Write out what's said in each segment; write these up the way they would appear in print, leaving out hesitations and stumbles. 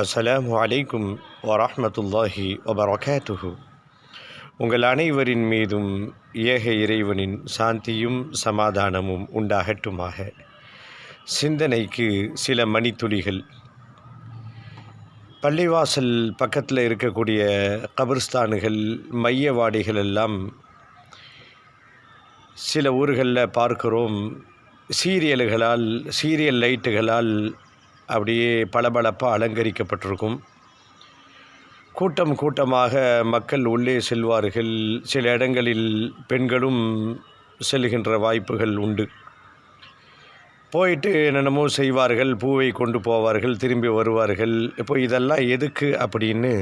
அஸ்ஸலாமு அலைக்கும் வரஹ்மத்துல்லாஹி வபரகாத்துஹு. உங்கள் அனைவரின் மீதும் ஏக இறைவனின் சாந்தியும் சமாதானமும் உண்டாகட்டுமாக. சிந்தனைக்கு சில மணித்துளிகள். பள்ளிவாசல் பக்கத்தில் இருக்கக்கூடிய கபிர்ஸ்தானுகள், மையவாடிகள் எல்லாம் சில ஊர்களில் பார்க்கிறோம். சீரியல் லைட்டுகளால் அப்படியே பளபளப்பாக அலங்கரிக்கப்பட்டிருக்கும். கூட்டம் கூட்டமாக மக்கள் உள்ளே செல்வார்கள். சில இடங்களில் பெண்களும் செல்கின்ற வாய்ப்புகள் உண்டு. போயிட்டு என்னென்னமோ செய்வார்கள், பூவை கொண்டு போவார்கள், திரும்பி வருவார்கள். இப்போ இதெல்லாம் எதுக்கு அப்படின்னு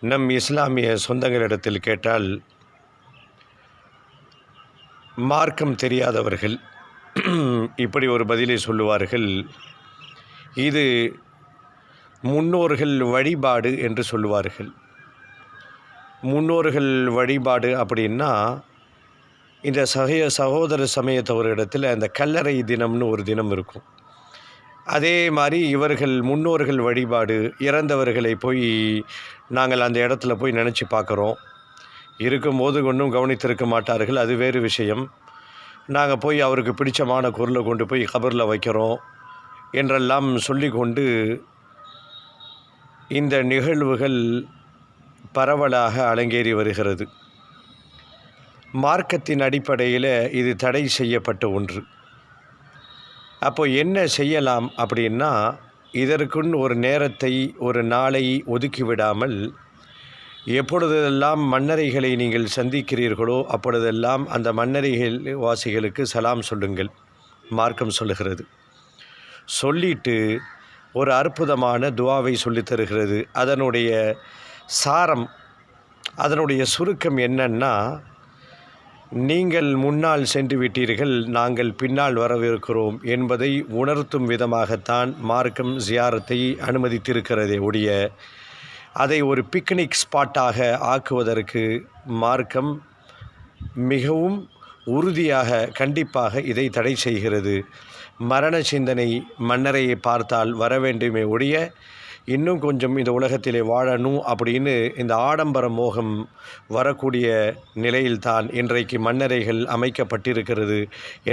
நம் இஸ்லாமிய சொந்தங்களிடத்தில் கேட்டால், மார்க்கம் தெரியாதவர்கள் இப்படி ஒரு பதிலை சொல்லுவார்கள். இது முன்னோர்கள் வழிபாடு என்று சொல்லுவார்கள். முன்னோர்கள் வழிபாடு அப்படின்னா, இந்த சகோதர சமயத்தவரிடத்தில் அந்த கல்லறை தினம்னு ஒரு தினம் இருக்கும். அதே மாதிரி இவர்கள் முன்னோர்கள் வழிபாடு, இறந்தவர்களை போய் நாங்கள் அந்த இடத்துல போய் நினச்சி பார்க்குறோம். இருக்கும்போது ஒன்றும் கவனித்திருக்க மாட்டார்கள், அது வேறு விஷயம். நாங்கள் போய் அவருக்கு பிடிச்சமான குரலை கொண்டு போய் கபரில் வைக்கிறோம் என்றெல்லாம் சொல்லி கொண்டு இந்த நிகழ்வுகள் பரவலாக அரங்கேறி வருகிறது. மார்க்கத்தின் அடிப்படையில் இது தடை செய்யப்பட்ட ஒன்று. அப்போ என்ன செய்யலாம் அப்படின்னா, இதற்குன்னு ஒரு நேரத்தை, ஒரு நாளை ஒதுக்கிவிடாமல், எப்பொழுதெல்லாம் மன்னரைகளை நீங்கள் சந்திக்கிறீர்களோ அப்பொழுதெல்லாம் அந்த மன்னரைகள் வாசிகளுக்கு சலாம் சொல்லுங்கள், மார்க்கம் சொல்லுகிறது. சொல்லிட்டு ஒரு அற்புதமான துஆவை சொல்லித் தருகிறது. அதனுடைய சாரம், அதனுடைய சுருக்கம் என்னன்னா, நீங்கள் முன்னால் சென்று விட்டீர்கள், நாங்கள் பின்னால் வரவிருக்கிறோம் என்பதை உணர்த்தும் விதமாகத்தான் மார்க்கம் ஜியாரத்தை அனுமதித்திருக்கிறதே ஒழிய, அதை ஒரு பிக்னிக் ஸ்பாட்டாக ஆக்குவதற்கு மார்க்கம் மிகவும் உறுதியாக, கண்டிப்பாக இதை தடை செய்கிறது. மரண சிந்தனை மன்னரையை பார்த்தால் வர வேண்டுமே ஒழிய, இன்னும் கொஞ்சம் இந்த உலகத்திலே வாழணும் அப்படின்னு இந்த ஆடம்பர மோகம் வரக்கூடிய நிலையில்தான் இன்றைக்கு மன்னரைகள் அமைக்கப்பட்டிருக்கிறது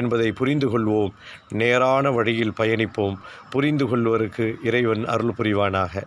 என்பதை புரிந்து கொள்வோம். நேரான வழியில் பயணிப்போம். புரிந்து கொள்வதற்கு இறைவன் அருள் புரிவானாக.